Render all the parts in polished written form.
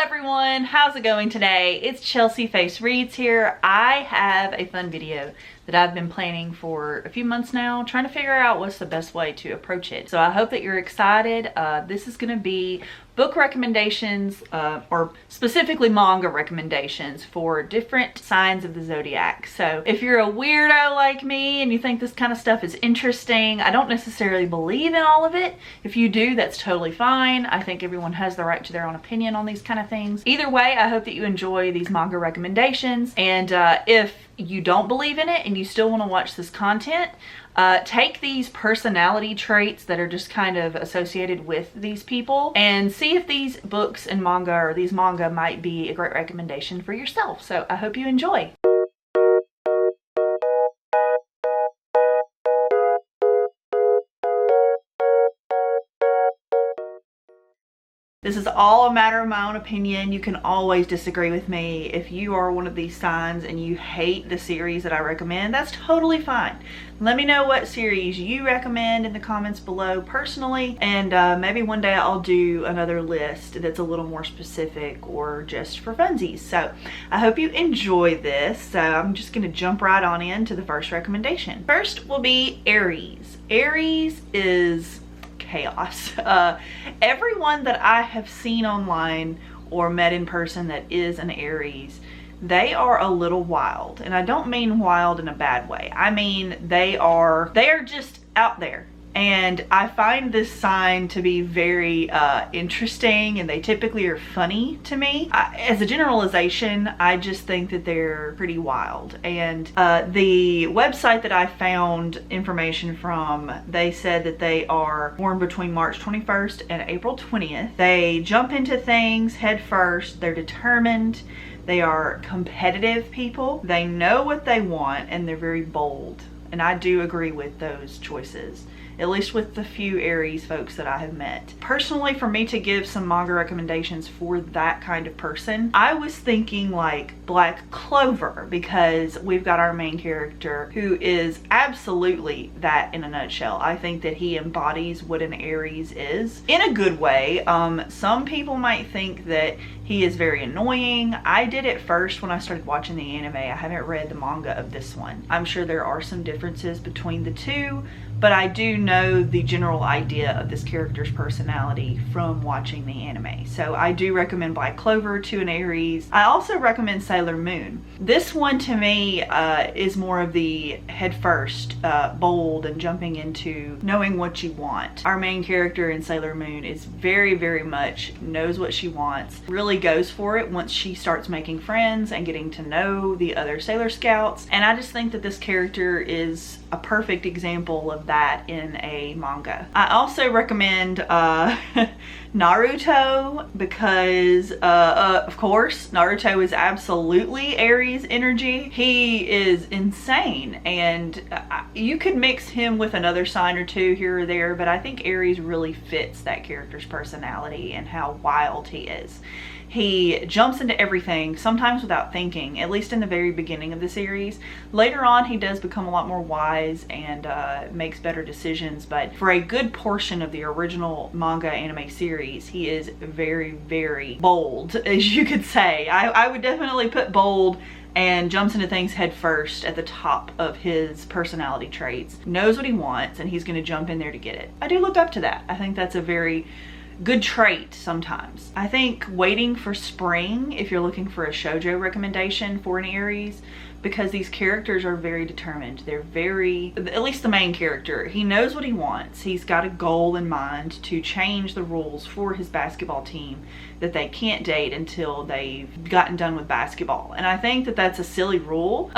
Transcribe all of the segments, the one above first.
everyone, how's it going today? It's Chelsea Face Reads here. I have a fun video that I've been planning for a few months now, trying to figure out what's the best way to approach it. So I hope that you're excited. This is going to be book recommendations, or specifically manga recommendations for different signs of the zodiac. So if you're a weirdo like me and you think this kind of stuff is interesting, I don't necessarily believe in all of it. If you do, that's totally fine. I think everyone has the right to their own opinion on these kind of things. Either way, I hope that you enjoy these manga recommendations. And if you don't believe in it and you still want to watch this content, take these personality traits that are just kind of associated with these people and see if these books and manga, or these manga, might be a great recommendation for yourself. So I hope you enjoy. This is all a matter of my own opinion. You can always disagree with me. If you are one of these signs and you hate the series that I recommend, that's totally fine. Let me know what series you recommend in the comments below personally, and maybe one day I'll do another list that's a little more specific or just for funsies. So I hope you enjoy this. So I'm just gonna jump right on into the first recommendation. First will be Aries. Aries is chaos. Everyone that I have seen online or met in person that is an Aries, they are a little wild, and I don't mean wild in a bad way. I mean they are just out there. And I find this sign to be very interesting, and they typically are funny to me. As a generalization, I just think that they're pretty wild. And the website that I found information from, they said that they are born between March 21st and April 20th. They jump into things head first. They're determined. They are competitive people. They know what they want, and they're very bold. And I do agree with those choices, at least with the few Aries folks that I have met. Personally, for me to give some manga recommendations for that kind of person, I was thinking like Black Clover, because we've got our main character who is absolutely that in a nutshell. I think that he embodies what an Aries is in a good way. Some people might think that he is very annoying. I did at first when I started watching the anime. I haven't read the manga of this one. I'm sure there are some differences between the two, but I do know the general idea of this character's personality from watching the anime. So I do recommend Black Clover to an Aries. I also recommend Sailor Moon. This one to me is more of the head first, bold, and jumping into knowing what you want. Our main character in Sailor Moon is very much knows what she wants, really goes for it once she starts making friends and getting to know the other Sailor Scouts. And I just think that this character is a perfect example of that in a manga. I also recommend Naruto, because of course Naruto is absolutely Aries energy. He is insane, and you could mix him with another sign or two here or there, but I think Aries really fits that character's personality and how wild he is. He jumps into everything, sometimes without thinking, at least in the very beginning of the series. Later on, he does become a lot more wise and makes better decisions, but for a good portion of the original manga anime series, he is very bold, as you could say. I would definitely put bold and jumps into things head first at the top of his personality traits. Knows what he wants, and he's going to jump in there to get it. I do look up to that. I think that's a very good trait sometimes. I think waiting for spring, if you're looking for a shoujo recommendation for an Aries, because these characters are very determined. They're very, at least the main character, he knows what he wants. He's got a goal in mind to change the rules for his basketball team, that they can't date until they've gotten done with basketball. And I think that that's a silly rule.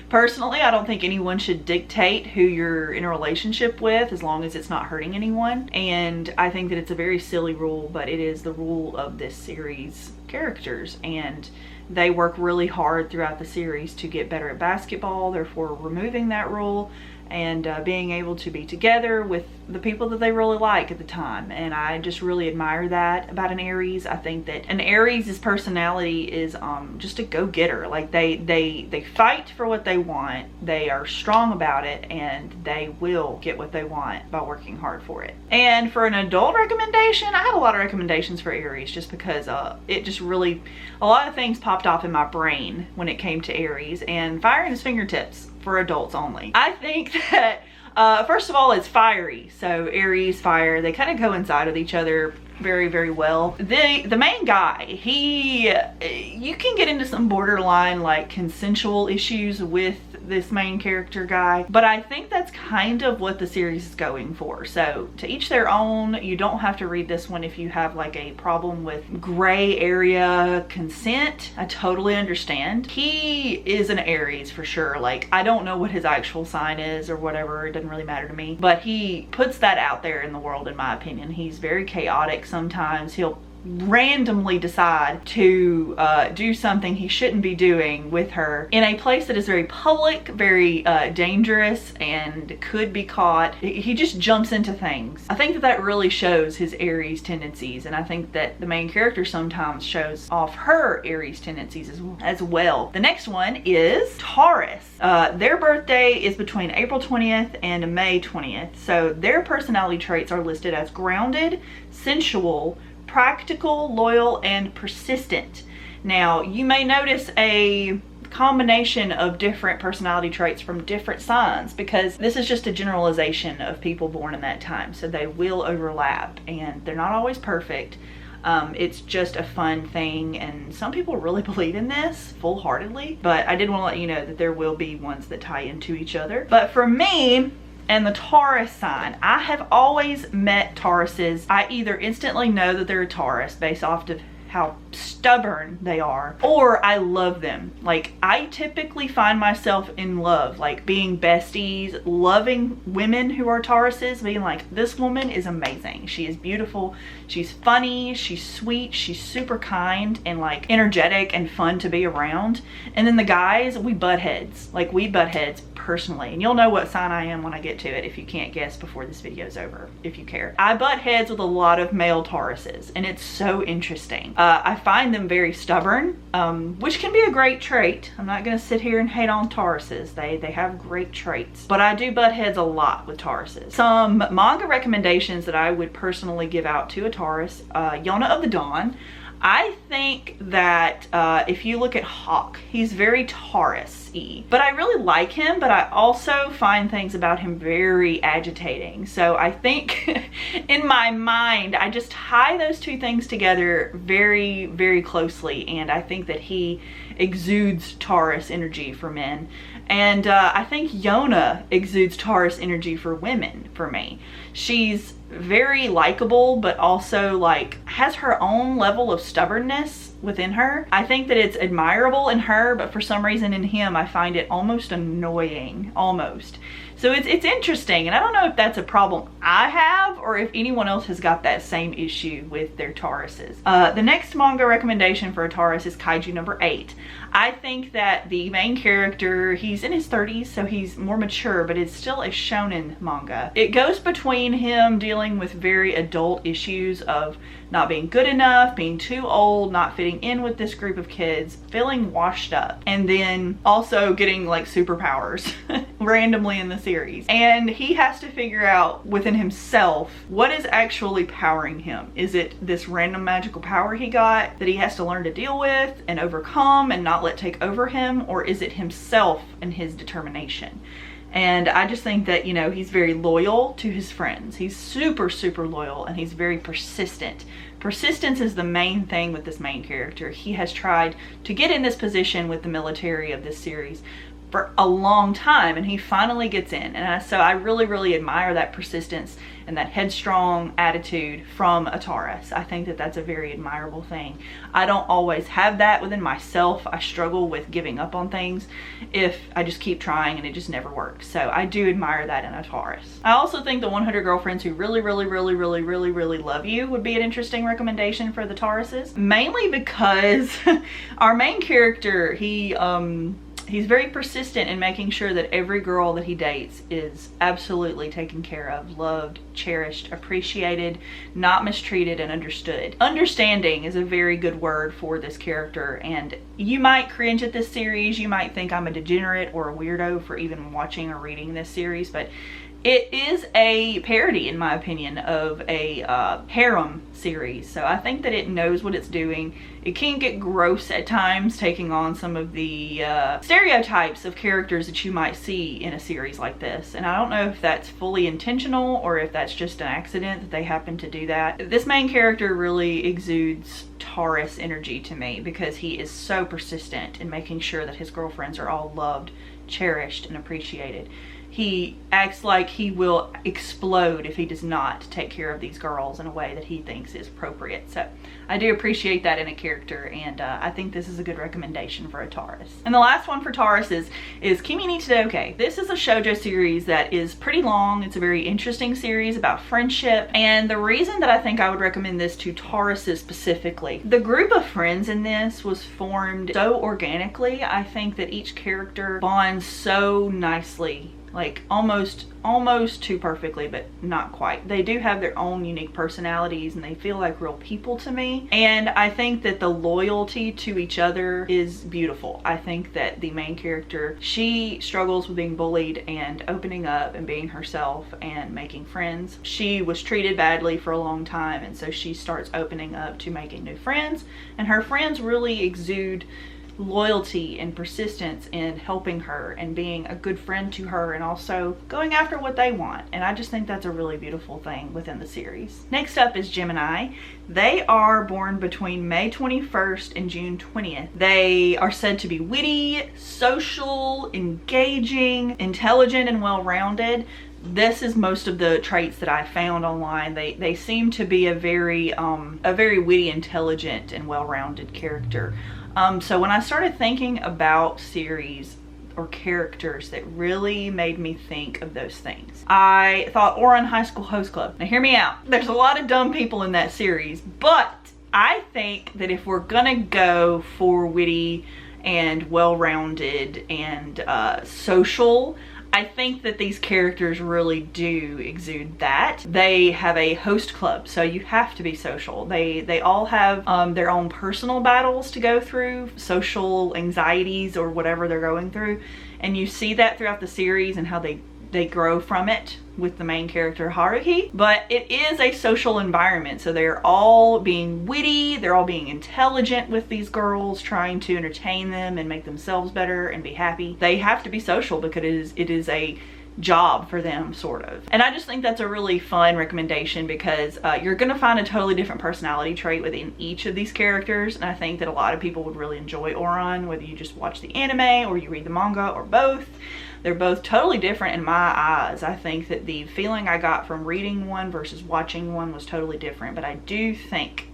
Personally, I don't think anyone should dictate who you're in a relationship with as long as it's not hurting anyone. And I think that it's a very silly rule, but it is the rule of this series' characters, and they work really hard throughout the series to get better at basketball, therefore removing that rule. and being able to be together with the people that they really like at the time. And I just really admire that about an Aries. I think that an Aries' personality is just a go-getter. Like they fight for what they want, they are strong about it, and they will get what they want by working hard for it. And for an adult recommendation, I have a lot of recommendations for Aries just because it just really, a lot of things popped off in my brain when it came to Aries. And Fire in His Fingertips for adults only. I think that first of all, it's fiery. So Aries, fire, they kind of coincide with each other very, very well. The main guy, you can get into some borderline like consensual issues with this main character guy, but I think that's kind of what the series is going for. So to each their own. You don't have to read this one if you have like a problem with gray area consent. I totally understand. He is an Aries for sure. Like, I don't know what his actual sign is or whatever, it doesn't really matter to me, but he puts that out there in the world, in my opinion. He's very chaotic sometimes. He'll randomly decide to do something he shouldn't be doing with her in a place that is very public, very dangerous, and could be caught. He just jumps into things. I think that that really shows his Aries tendencies, and I think that the main character sometimes shows off her Aries tendencies as well. The next one is Taurus. Their birthday is between April 20th and May 20th, so their personality traits are listed as grounded, sensual, practical, loyal, and persistent. Now, you may notice a combination of different personality traits from different signs, because this is just a generalization of people born in that time, so they will overlap, and they're not always perfect. It's just a fun thing, and some people really believe in this full-heartedly, but I did want to let you know that there will be ones that tie into each other. But for me and the Taurus sign, I have always met Tauruses. I either instantly know that they're a Taurus based off of how stubborn they are, or I love them. Like, I typically find myself in love, like being besties, loving women who are Tauruses, being like, this woman is amazing. She is beautiful. She's funny. She's sweet. She's super kind and like energetic and fun to be around. And then the guys, we butt heads. Like, we butt heads personally. And you'll know what sign I am when I get to it if you can't guess before this video is over, if you care. I butt heads with a lot of male Tauruses, and it's so interesting. I find them very stubborn, which can be a great trait. I'm not going to sit here and hate on Tauruses. They have great traits, but I do butt heads a lot with Tauruses. Some manga recommendations that I would personally give out to a Taurus: Yona of the Dawn. I think that if you look at Hawk, he's very Taurus-y, but I really like him, but I also find things about him very agitating. So I think in my mind, I just tie those two things together very, very closely, and I think that he exudes Taurus energy for men. And I think Yona exudes Taurus energy for women for me. She's very likable, but also like has her own level of stubbornness within her. I think that it's admirable in her, but for some reason in him, I find it almost annoying, almost. So it's interesting, and I don't know if that's a problem I have or if anyone else has got that same issue with their Tauruses. The next manga recommendation for a Taurus is Kaiju number 8. I think that the main character, he's in his 30s, so he's more mature, but it's still a shonen manga. It goes between him dealing with very adult issues of not being good enough, being too old, not fitting in with this group of kids, feeling washed up, and then also getting like superpowers randomly in the series. And he has to figure out within himself what is actually powering him. Is it this random magical power he got that he has to learn to deal with and overcome and not let take over him, or is it himself and his determination? And I just think that, you know, he's very loyal to his friends. He's super, super loyal, and he's very persistent. Persistence is the main thing with this main character. He has tried to get in this position with the military of this series for a long time, and he finally gets in. And so I really, really admire that persistence and that headstrong attitude from a Taurus. I think that that's a very admirable thing. I don't always have that within myself. I struggle with giving up on things if I just keep trying and it just never works. So I do admire that in a Taurus. I also think the 100 Girlfriends Who Really, Really, Really, Really, Really, Really Love You would be an interesting recommendation for the Tauruses. Mainly because our main character, he He's very persistent in making sure that every girl that he dates is absolutely taken care of, loved, cherished, appreciated, not mistreated, and understood. Understanding is a very good word for this character, and you might cringe at this series. You might think I'm a degenerate or a weirdo for even watching or reading this series, but it is a parody, in my opinion, of a harem series. So I think that it knows what it's doing. It can get gross at times, taking on some of the stereotypes of characters that you might see in a series like this. And I don't know if that's fully intentional or if that's just an accident that they happen to do that. This main character really exudes Taurus energy to me because he is so persistent in making sure that his girlfriends are all loved, cherished, and appreciated. He acts like he will explode if he does not take care of these girls in a way that he thinks is appropriate. So I do appreciate that in a character, and I think this is a good recommendation for a Taurus. And the last one for Taurus is Kimi ni Todoke. This is a shoujo series that is pretty long. It's a very interesting series about friendship, and the reason that I think I would recommend this to Tauruses specifically, the group of friends in this was formed so organically. I think that each character bonds so nicely, like almost too perfectly, but not quite. They do have their own unique personalities and they feel like real people to me. And I think that the loyalty to each other is beautiful. I think that the main character, she struggles with being bullied and opening up and being herself and making friends. She was treated badly for a long time, and so she starts opening up to making new friends, and her friends really exude loyalty and persistence in helping her and being a good friend to her and also going after what they want. And I just think that's a really beautiful thing within the series. Next up is Gemini. They are born between May 21st and June 20th. They are said to be witty, social, engaging, intelligent, and well-rounded. This is most of the traits that I found online. They seem to be a very witty, intelligent, and well-rounded character. So when I started thinking about series or characters that really made me think of those things, I thought Ouran High School Host Club. Now hear me out. There's a lot of dumb people in that series, but I think that if we're gonna go for witty and well-rounded and social, I think that these characters really do exude that. They have a host club, so you have to be social. They all have their own personal battles to go through, social anxieties or whatever they're going through. And you see that throughout the series and how they grow from it with the main character Haruhi. But it is a social environment, so they're all being witty, they're all being intelligent with these girls, trying to entertain them and make themselves better and be happy. They have to be social because it is a job for them, sort of. And I just think that's a really fun recommendation because you're gonna find a totally different personality trait within each of these characters, and I think that a lot of people would really enjoy Ouran, whether you just watch the anime or you read the manga or both. They're both totally different in my eyes. I think that the feeling I got from reading one versus watching one was totally different, but I do think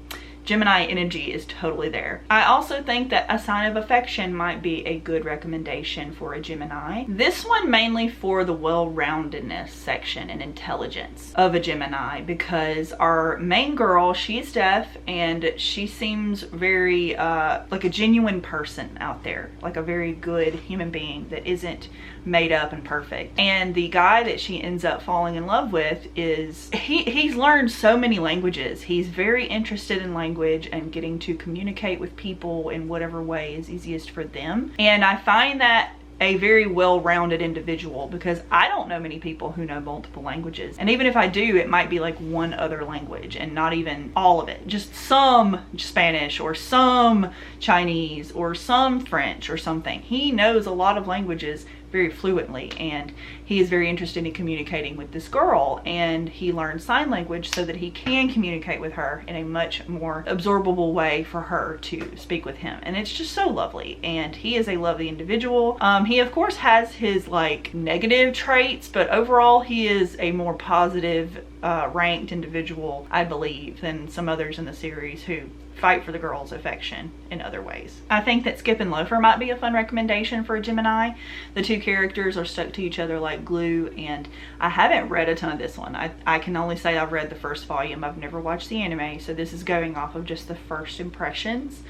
Gemini energy is totally there. I also think that A Sign of Affection might be a good recommendation for a Gemini. This one mainly for the well-roundedness section and intelligence of a Gemini, because our main girl, she's deaf and she seems very like a genuine person out there, like a very good human being that isn't made up and perfect. And the guy that she ends up falling in love with is, he's learned so many languages. He's very interested in language and getting to communicate with people in whatever way is easiest for them. And I find that a very well-rounded individual, because I don't know many people who know multiple languages, and even if I do, it might be like one other language and not even all of it, just some Spanish or some Chinese or some French or something. He knows a lot of languages very fluently, and he is very interested in communicating with this girl, and he learned sign language so that he can communicate with her in a much more absorbable way for her to speak with him. And it's just so lovely, and he is a lovely individual. He of course has his like negative traits, but overall he is a more positive ranked individual, I believe, than some others in the series who fight for the girl's affection in other ways. I think that Skip and Loafer might be a fun recommendation for a Gemini. The two characters are stuck to each other like glue, and I haven't read a ton of this one. I can only say I've read the first volume. I've never watched the anime, so this is going off of just the first impressions.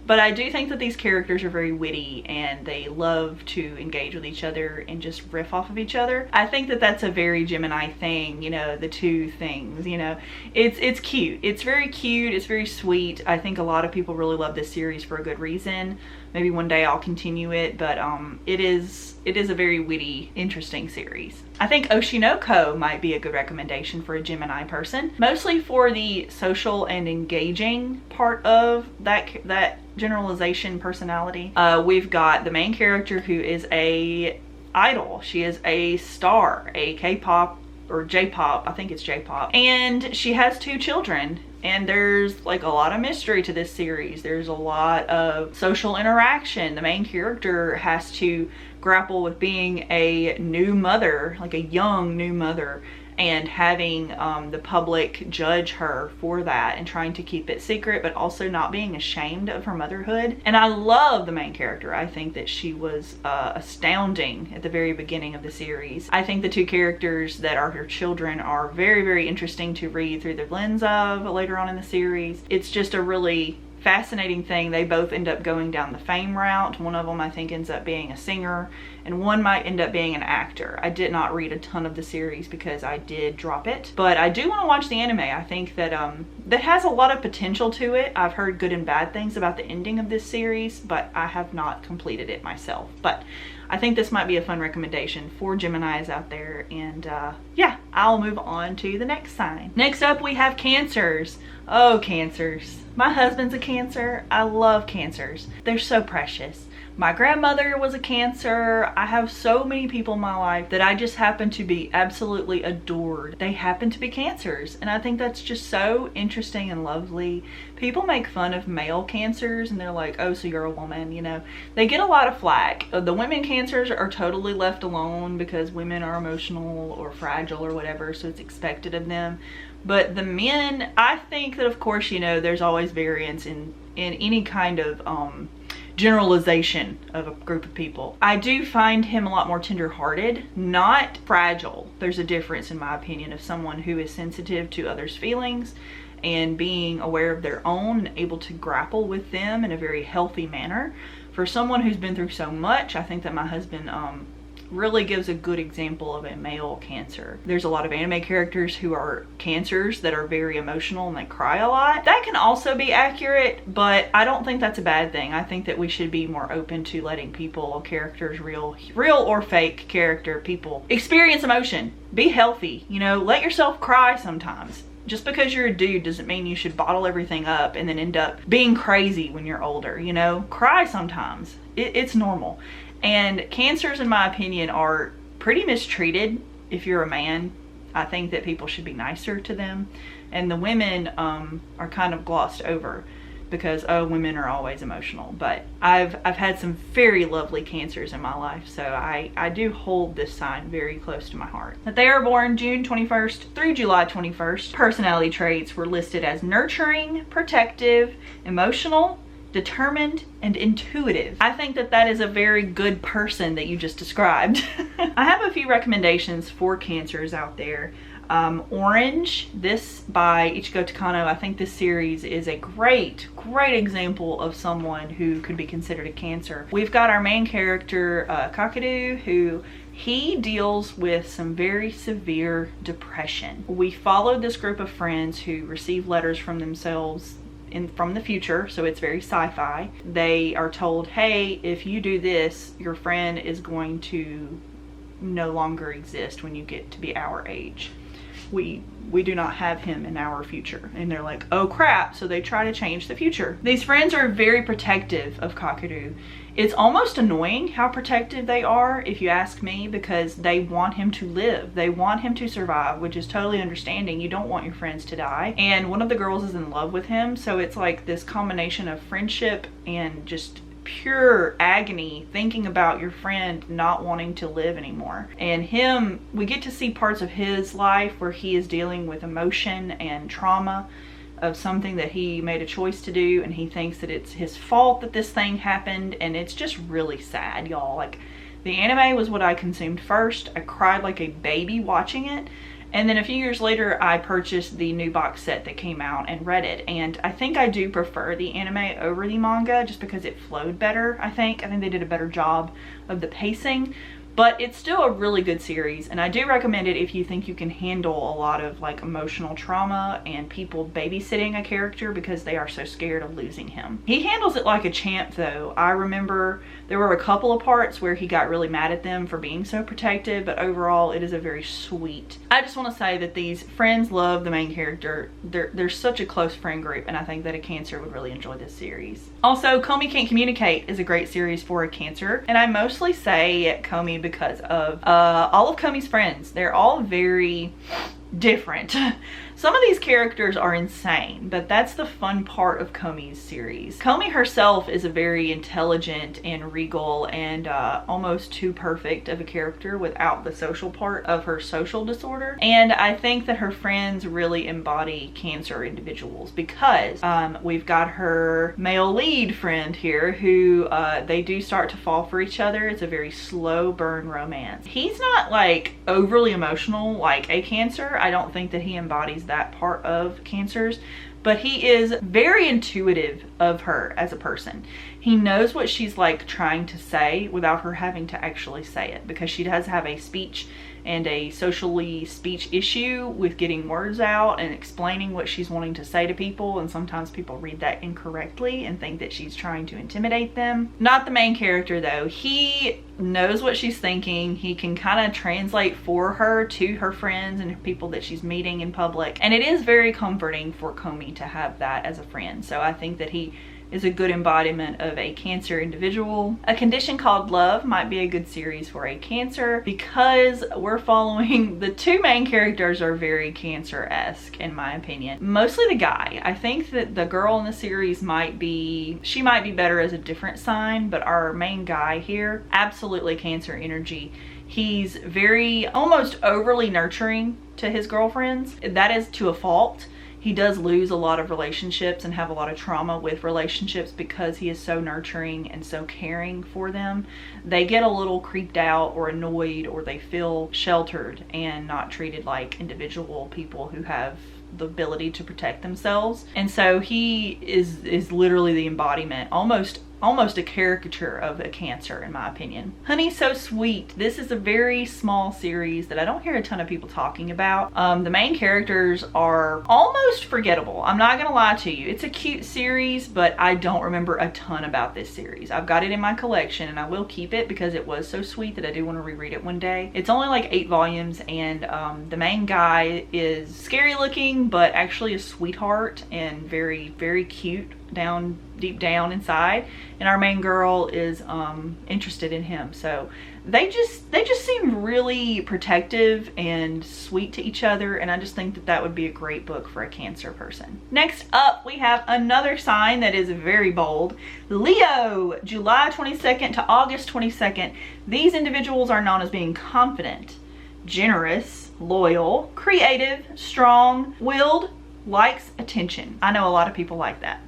But I do think that these characters are very witty and they love to engage with each other and just riff off of each other. I think that that's a very Gemini thing, you know, the two things, you know. It's cute. It's very cute. It's very sweet. I think a lot of people really love this series for a good reason. Maybe one day I'll continue it, but it is a very witty, interesting series. I think Oshinoko might be a good recommendation for a Gemini person, mostly for the social and engaging part of that generalization personality. We've got the main character who is a idol. She is a star, a K-pop or J-pop, I think it's J-pop, and she has 2 children. And there's like a lot of mystery to this series. There's a lot of social interaction. The main character has to grapple with being a new mother, like a young new mother, and having the public judge her for that and trying to keep it secret, but also not being ashamed of her motherhood. And I love the main character. I think that she was astounding at the very beginning of the series. I think the 2 characters that are her children are very, very interesting to read through the lens of later on in the series. It's just a really fascinating thing. They both end up going down the fame route. One of them I think ends up being a singer and one might end up being an actor. I did not read a ton of the series because I did drop it, but I do want to watch the anime. I think that that has a lot of potential to it. I've heard good and bad things about the ending of this series, but I have not completed it myself. But I think this might be a fun recommendation for Geminis out there. And yeah, I'll move on to the next sign. Next up we have Cancers. Oh, Cancers. My husband's a Cancer. I love Cancers. They're so precious. My grandmother was a Cancer. I have so many people in my life that I just happen to be absolutely adored. They happen to be Cancers, and I think that's just so interesting and lovely. People make fun of male Cancers and they're like, oh, so you're a woman, you know. They get a lot of flack. The women Cancers are totally left alone because women are emotional or fragile or whatever, so it's expected of them. But the men, I think that of course, you know, there's always variance in any kind of generalization of a group of people. I do find him a lot more tender-hearted, not fragile. There's a difference in my opinion of someone who is sensitive to others' feelings and being aware of their own and able to grapple with them in a very healthy manner. For someone who's been through so much, I think that my husband really gives a good example of a male Cancer. There's a lot of anime characters who are Cancers that are very emotional and they cry a lot. That can also be accurate, but I don't think that's a bad thing. I think that we should be more open to letting people, characters, real or fake character people experience emotion. Be healthy, you know, let yourself cry sometimes. Just because you're a dude doesn't mean you should bottle everything up and then end up being crazy when you're older, you know? Cry sometimes. It's normal. And Cancers, in my opinion, are pretty mistreated if you're a man. I think that people should be nicer to them. And the women are kind of glossed over because, oh, women are always emotional. But I've had some very lovely Cancers in my life, so I do hold this sign very close to my heart. That they are born June 21st through July 21st. Personality traits were listed as nurturing, protective, emotional, determined, and intuitive. I think that that is a very good person that you just described. I have a few recommendations for Cancers out there. Orange, this by Ichigo Takano. I think this series is a great example of someone who could be considered a Cancer. We've got our main character, Kakadu, who he deals with some very severe depression. We followed this group of friends who receive letters from themselves from the future, so it's very sci-fi. They are told, hey, if you do this, your friend is going to no longer exist when you get to be our age. We do not have him in our future. And they're like, oh crap, so they try to change the future. These friends are very protective of Kakadu. It's almost annoying how protective they are, if you ask me, because they want him to live. They want him to survive, which is totally understanding. You don't want your friends to die. And one of the girls is in love with him, so it's like this combination of friendship and just pure agony thinking about your friend not wanting to live anymore. And him, we get to see parts of his life where he is dealing with emotion and trauma of something that he made a choice to do, and he thinks that it's his fault that this thing happened, and it's just really sad, y'all. Like, the anime was what I consumed first. I cried like a baby watching it, And then a few years later, I purchased the new box set that came out and read it. And I think I do prefer the anime over the manga just because it flowed better, I think. I think they did a better job of the pacing. But it's still a really good series, and I do recommend it if you think you can handle a lot of like emotional trauma and people babysitting a character because they are so scared of losing him. He handles it like a champ though. I remember there were a couple of parts where he got really mad at them for being so protective, but overall it is a very sweet. I just want to say that these friends love the main character. They're such a close friend group, and I think that a Cancer would really enjoy this series. Also, Komi Can't Communicate is a great series for a Cancer, and I mostly say Komi because of all of Komi's friends. They're all very different. Some of these characters are insane, but that's the fun part of Komi's series. Komi herself is a very intelligent and regal and almost too perfect of a character without the social part of her social disorder. And I think that her friends really embody Cancer individuals because we've got her male lead friend here who they do start to fall for each other. It's a very slow burn romance. He's not like overly emotional like a Cancer. I don't think that he embodies that part of Cancers, but he is very intuitive of her as a person. He knows what she's like trying to say without her having to actually say it, because she does have a speech and a socially speech issue with getting words out and explaining what she's wanting to say to people, and sometimes people read that incorrectly and think that she's trying to intimidate them. Not the main character though. He knows what she's thinking. He can kind of translate for her to her friends and people that she's meeting in public, and it is very comforting for Komi to have that as a friend. So I think that he is a good embodiment of a Cancer individual. A Condition Called Love might be a good series for a Cancer because we're following the two main characters are very Cancer-esque in my opinion. Mostly the guy. I think that the girl in the series might be better as a different sign, but our main guy here, absolutely Cancer energy. He's very almost overly nurturing to his girlfriends. That is to a fault. He does lose a lot of relationships and have a lot of trauma with relationships because he is so nurturing and so caring for them. They get a little creeped out or annoyed, or they feel sheltered and not treated like individual people who have the ability to protect themselves. And so he is literally the embodiment, almost a caricature of a Cancer in my opinion. Honey So Sweet. This is a very small series that I don't hear a ton of people talking about. The main characters are almost forgettable. I'm not gonna lie to you. It's a cute series, but I don't remember a ton about this series. I've got it in my collection and I will keep it because it was so sweet that I do want to reread it one day. It's only like 8 volumes, and the main guy is scary looking but actually a sweetheart and very, very cute deep down inside, and our main girl is interested in him. So they just seem really protective and sweet to each other, and I just think that that would be a great book for a Cancer person. Next up, we have another sign that is very bold. Leo, July 22nd to August 22nd. These individuals are known as being confident, generous, loyal, creative, strong-willed, likes attention. I know a lot of people like that.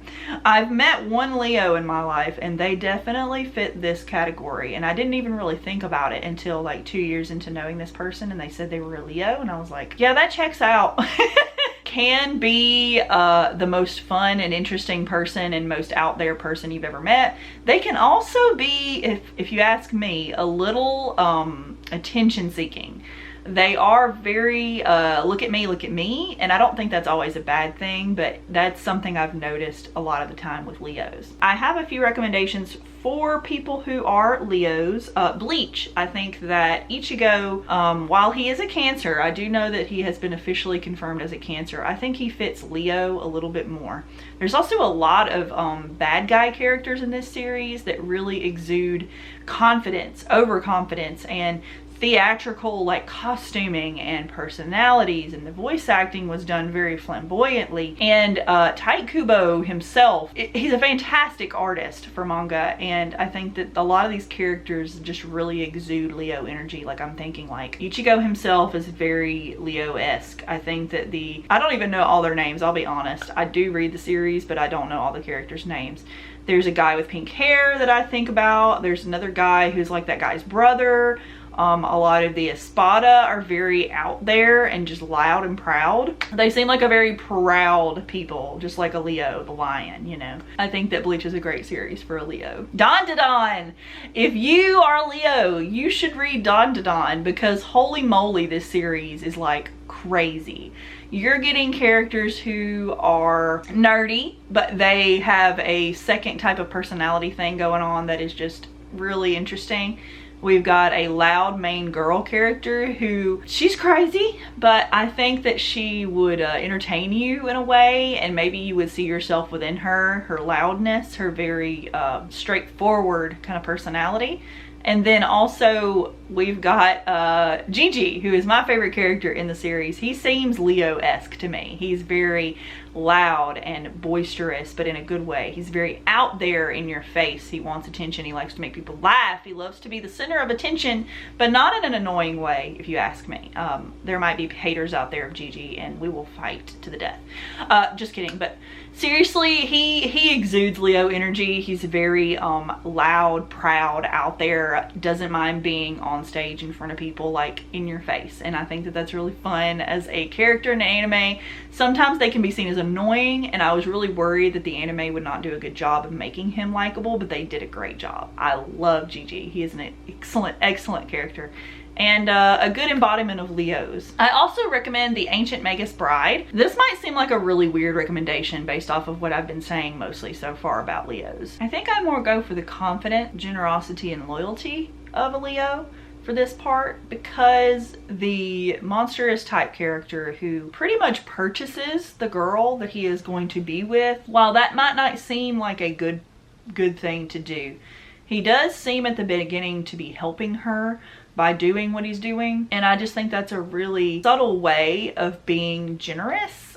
I've met one Leo in my life and they definitely fit this category, and I didn't even really think about it until like 2 years into knowing this person, and they said they were a Leo and I was like, yeah, that checks out. Can be the most fun and interesting person and most out there person you've ever met. They can also be, if you ask me, a little attention seeking. They are very look at me, and I don't think that's always a bad thing, but that's something I've noticed a lot of the time with Leos. I have a few recommendations for people who are Leos. Bleach. I think that Ichigo, while he is a Cancer, I do know that he has been officially confirmed as a Cancer. I think he fits Leo a little bit more. There's also a lot of bad guy characters in this series that really exude confidence, overconfidence, and theatrical like costuming and personalities, and the voice acting was done very flamboyantly. And Tite Kubo himself, he's a fantastic artist for manga, and I think that a lot of these characters just really exude Leo energy. Like I'm thinking like Ichigo himself is very Leo-esque. I think that I don't even know all their names, I'll be honest. I do read the series, but I don't know all the characters' names. There's a guy with pink hair that I think about. There's another guy who's like that guy's brother. A lot of the Espada are very out there and just loud and proud. They seem like a very proud people, just like a Leo, the lion, you know. I think that Bleach is a great series for a Leo. Don to Don! If you are a Leo, you should read Don to Don, because holy moly, this series is like crazy. You're getting characters who are nerdy, but they have a second type of personality thing going on that is just really interesting. We've got a loud main girl character who, she's crazy, but I think that she would entertain you in a way, and maybe you would see yourself within her loudness, her very straightforward kind of personality. And then also we've got Gigi, who is my favorite character in the series. He seems Leo-esque to me. He's very loud and boisterous, but in a good way. He's very out there in your face. He wants attention. He likes to make people laugh. He loves to be the center of attention, but not in an annoying way, if you ask me. There might be haters out there of Gigi, and we will fight to the death. Just kidding, but seriously, he exudes Leo energy. He's very loud, proud, out there, doesn't mind being on stage in front of people, like in your face. And I think that that's really fun as a character in anime. Sometimes they can be seen as annoying, and I was really worried that the anime would not do a good job of making him likable, but they did a great job. I love Gigi. He is an excellent character, and a good embodiment of Leos. I also recommend The Ancient Magus Bride. This might seem like a really weird recommendation based off of what I've been saying mostly so far about Leos. I think I more go for the confident generosity and loyalty of a Leo for this part, because the monstrous type character who pretty much purchases the girl that he is going to be with, while that might not seem like a good thing to do, he does seem at the beginning to be helping her by doing what he's doing, and I just think that's a really subtle way of being generous.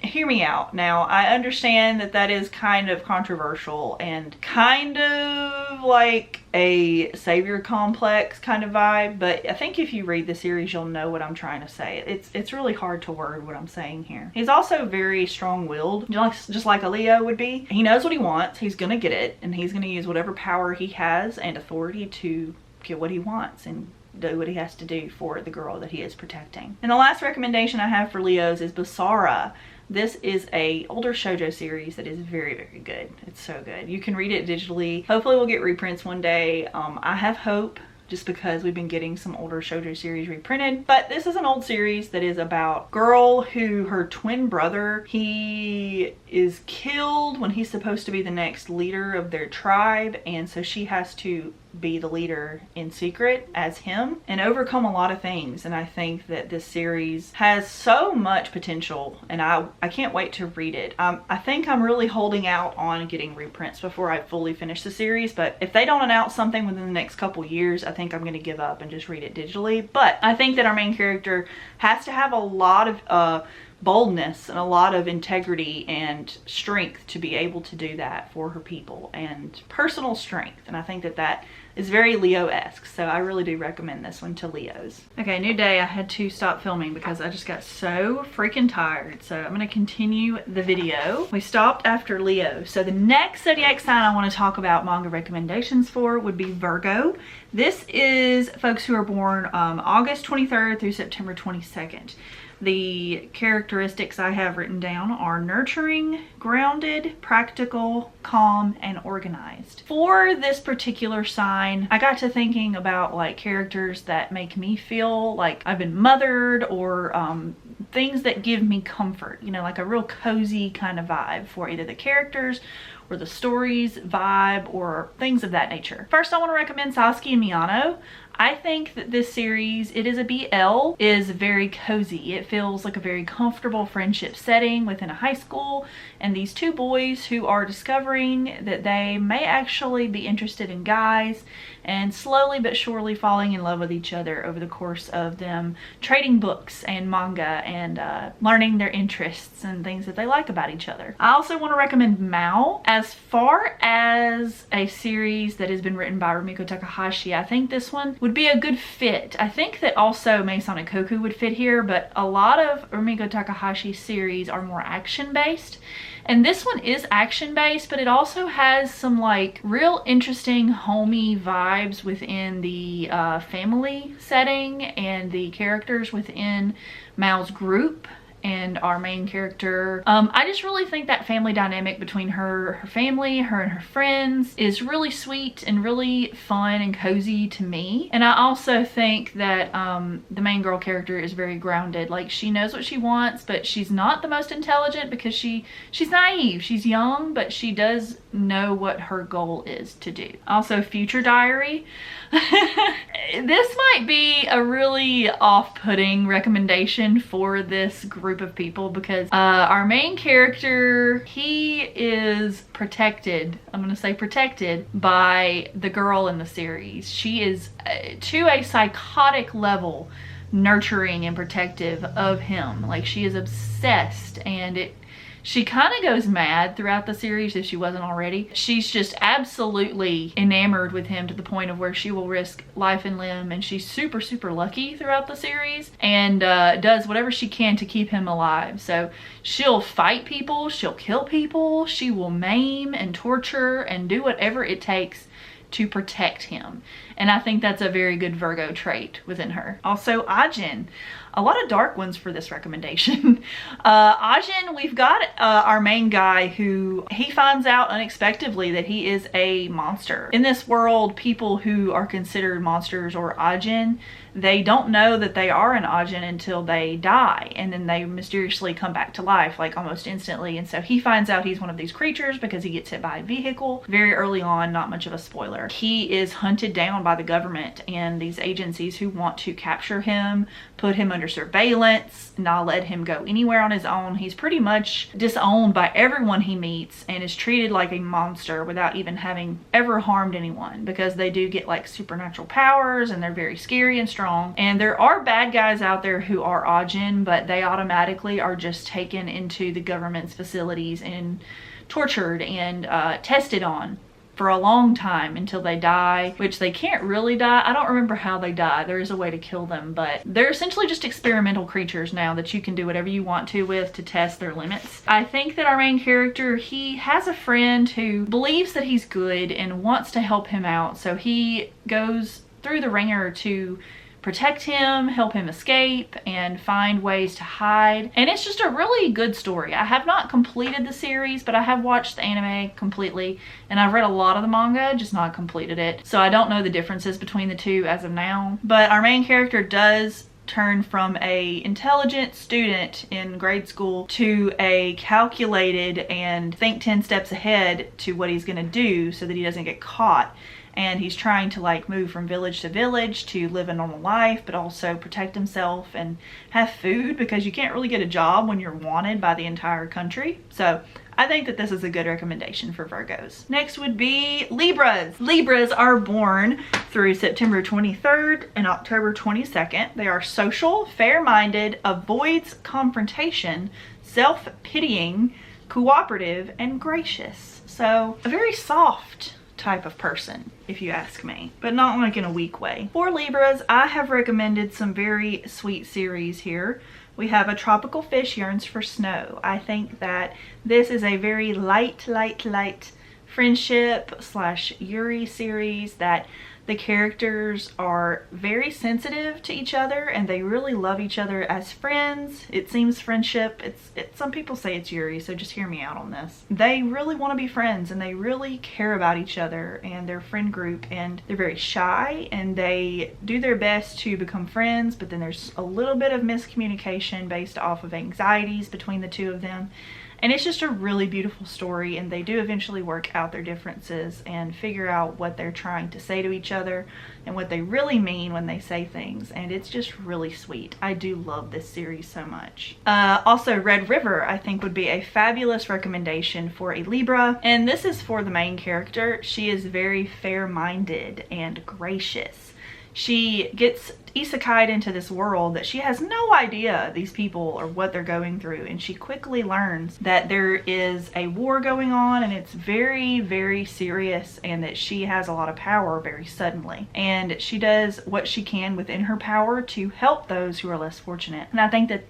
Hear me out. Now, I understand that that is kind of controversial and kind of like a savior complex kind of vibe, but I think if you read the series, you'll know what I'm trying to say. It's really hard to word what I'm saying here. He's also very strong-willed, just like a Leo would be. He knows what he wants, he's gonna get it, and he's gonna use whatever power he has and authority to get what he wants and do what he has to do for the girl that he is protecting. And the last recommendation I have for Leos is Basara. This is a older shoujo series that is very good. It's so good. You can read it digitally. Hopefully we'll get reprints one day. I have hope, just because we've been getting some older shoujo series reprinted. But this is an old series that is about girl who, her twin brother, he is killed when he's supposed to be the next leader of their tribe, and so she has to be the leader in secret as him and overcome a lot of things. And I think that this series has so much potential, and I can't wait to read it. I think I'm really holding out on getting reprints before I fully finish the series, but if they don't announce something within the next couple years, I think I'm going to give up and just read it digitally. But I think that our main character has to have a lot of boldness and a lot of integrity and strength to be able to do that for her people, and personal strength. And I think that that is very Leo-esque, so I really do recommend this one to Leos. Okay, new day. I had to stop filming because I just got so freaking tired, so I'm going to continue the video. We stopped after Leo, so the next zodiac sign I want to talk about manga recommendations for would be Virgo. This is folks who are born August 23rd through September 22nd. The characteristics I have written down are nurturing, grounded, practical, calm, and organized. For this particular sign, I got to thinking about like characters that make me feel like I've been mothered, or things that give me comfort, you know, like a real cozy kind of vibe for either the characters or the stories vibe or things of that nature. First, I want to recommend Sasuke and Miyano. I think that this series, it is a BL, is very cozy. It feels like a very comfortable friendship setting within a high school, and these two boys who are discovering that they may actually be interested in guys, and slowly but surely falling in love with each other over the course of them trading books and manga and learning their interests and things that they like about each other. I also want to recommend Mao. As far as a series that has been written by Rumiko Takahashi, I think this one would would be a good fit. I think that also Meisane Koku would fit here, but a lot of Rumiko Takahashi's series are more action-based. And this one is action-based, but it also has some like real interesting homey vibes within the family setting and the characters within Mao's group and our main character. I just really think that family dynamic between her family, her and her friends is really sweet and really fun and cozy to me. And I also think that the main girl character is very grounded. Like, she knows what she wants, but she's not the most intelligent because she's naive. She's young, but she does know what her goal is to do. Also, Future Diary. This might be a really off-putting recommendation for this group of people because our main character, he is protected, I'm gonna say protected, by the girl in the series. She is to a psychotic level nurturing and protective of him. Like, she is obsessed, and she kind of goes mad throughout the series if she wasn't already. She's just absolutely enamored with him to the point of where she will risk life and limb, and she's super, super lucky throughout the series and does whatever she can to keep him alive. So she'll fight people, she'll kill people, she will maim and torture and do whatever it takes to protect him. And I think that's a very good Virgo trait within her. Also, Ajin. A lot of dark ones for this recommendation. Ajin, we've got our main guy who, he finds out unexpectedly that he is a monster. In this world, people who are considered monsters or Ajin, they don't know that they are an Ajin until they die, and then they mysteriously come back to life like almost instantly. And so he finds out he's one of these creatures because he gets hit by a vehicle very early on. Not much of a spoiler. He is hunted down by the government and these agencies who want to capture him, put him under surveillance, not let him go anywhere on his own. He's pretty much disowned by everyone he meets and is treated like a monster without even having ever harmed anyone, because they do get like supernatural powers and they're very scary and strong. And there are bad guys out there who are Ajin, but they automatically are just taken into the government's facilities and tortured and tested on for a long time until they die, which they can't really die. I don't remember how they die. There is a way to kill them, but they're essentially just experimental creatures now that you can do whatever you want to with to test their limits. I think that our main character, he has a friend who believes that he's good and wants to help him out, so he goes through the ringer to protect him, help him escape, and find ways to hide. And it's just a really good story. I have not completed the series, but I have watched the anime completely, and I've read a lot of the manga, just not completed it. So I don't know the differences between the two as of now. But our main character does turn from a intelligent student in grade school to a calculated and think 10 steps ahead to what he's gonna do so that he doesn't get caught. And he's trying to like move from village to village to live a normal life, but also protect himself and have food, because you can't really get a job when you're wanted by the entire country. So I think that this is a good recommendation for Virgos. Next would be Libras. Libras are born through September 23rd and October 22nd. They are social, fair-minded, avoids confrontation, self-pitying, cooperative, and gracious. So a very soft type of person, if you ask me, but not like in a weak way. For Libras, I have recommended some very sweet series here. We have A Tropical Fish Yearns for Snow. I think that this is a very light friendship / Yuri series that the characters are very sensitive to each other and they really love each other as friends. It seems friendship. Some people say it's Yuri, so just hear me out on this. They really want to be friends and they really care about each other and their friend group, and they're very shy and they do their best to become friends, but then there's a little bit of miscommunication based off of anxieties between the two of them. And it's just a really beautiful story, and they do eventually work out their differences and figure out what they're trying to say to each other and what they really mean when they say things, and it's just really sweet. I do love this series so much. Also, Red River I think would be a fabulous recommendation for a Libra, and this is for the main character. She is very fair-minded and gracious. she gets isekai'd into this world that she has no idea these people or what they're going through, and she quickly learns that there is a war going on and it's very, very serious, and that she has a lot of power very suddenly, and she does what she can within her power to help those who are less fortunate. And I think that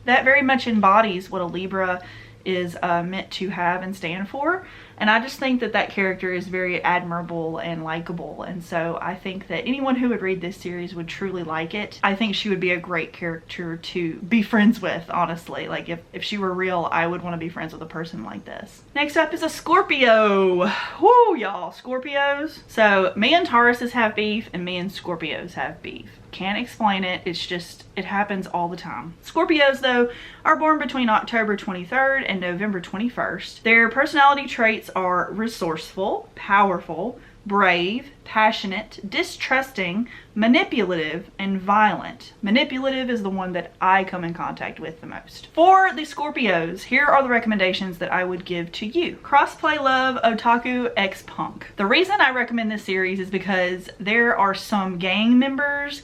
that very much embodies what a Libra is meant to have and stand for. And I just think that that character is very admirable and likable, and so I think that anyone who would read this series would truly like it. I think she would be a great character to be friends with, honestly. Like if she were real, I would want to be friends with a person like this. Next up is a Scorpio. Whoo, y'all, Scorpios. So me and Tauruses have beef and me and Scorpios have beef. Can't explain it, it's just, it happens all the time. Scorpios though are born between October 23rd and November 21st. Their personality traits are resourceful, powerful, brave, passionate, distrusting, manipulative, and violent. Manipulative is the one that I come in contact with the most. For the Scorpios, here are the recommendations that I would give to you. Crossplay love Otaku X Punk. The reason I recommend this series is because there are some gang members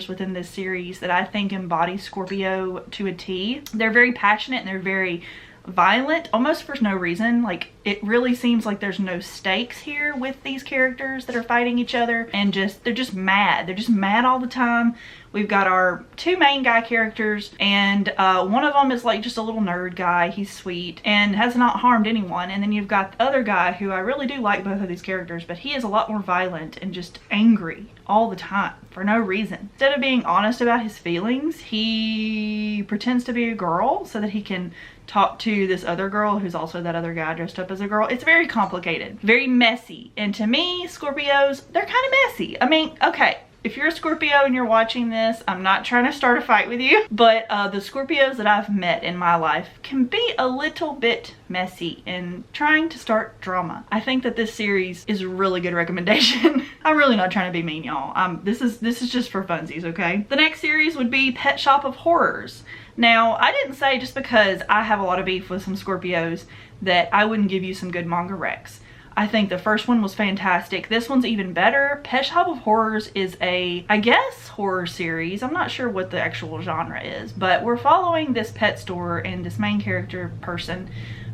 within this series that I think embody Scorpio to a T. They're very passionate and they're very violent, almost for no reason. Like, it really seems like there's no stakes here with these characters that are fighting each other, and they're just mad. They're just mad all the time. We've got our two main guy characters, and one of them is like just a little nerd guy. He's sweet and has not harmed anyone. And then you've got the other guy who I really do like both of these characters, but he is a lot more violent and just angry all the time for no reason. Instead of being honest about his feelings, he pretends to be a girl so that he can talk to this other girl who's also that other guy dressed up as a girl. It's very complicated, very messy. And to me, Scorpios, they're kind of messy. I mean, okay, if you're a Scorpio and you're watching this, I'm not trying to start a fight with you, but the Scorpios that I've met in my life can be a little bit messy and trying to start drama. I think that this series is a really good recommendation. I'm really not trying to be mean, y'all. This is just for funsies, okay? The next series would be Pet Shop of Horrors. Now, I didn't say just because I have a lot of beef with some Scorpios that I wouldn't give you some good manga recs. I think the first one was fantastic. This one's even better. Pet Shop of Horrors is a, I guess, horror series. I'm not sure what the actual genre is, but we're following this pet store and this main character person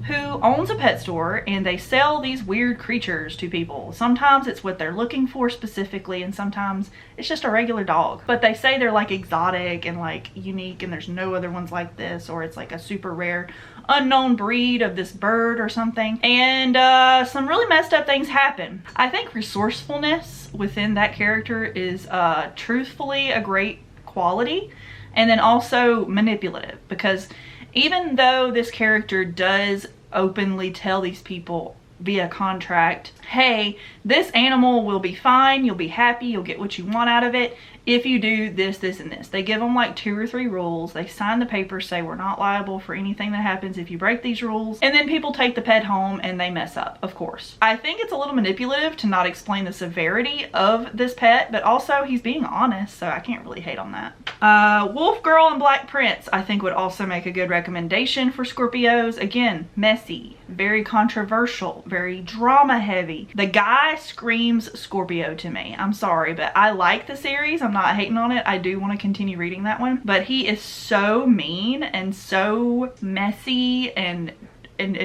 who owns a pet store, and they sell these weird creatures to people. Sometimes it's what they're looking for specifically, and sometimes it's just a regular dog. But they say they're like exotic and like unique and there's no other ones like this, or it's like a super rare unknown breed of this bird or something. And some really messed up things happen. I think resourcefulness within that character is truthfully a great quality, and then also manipulative, because even though this character does openly tell these people via contract, hey, this animal will be fine, you'll be happy, you'll get what you want out of it if you do this, this, and this. They give them like 2 or 3 rules. They sign the papers, say we're not liable for anything that happens if you break these rules, and then people take the pet home and they mess up, of course. I think it's a little manipulative to not explain the severity of this pet, but also he's being honest, so I can't really hate on that. Wolf Girl and Black Prince I think would also make a good recommendation for Scorpios. Again, messy, very controversial, very drama heavy. The guy screams Scorpio to me. I'm sorry, but I like the series. I'm not hating on it. I do want to continue reading that one, but he is so mean and so messy and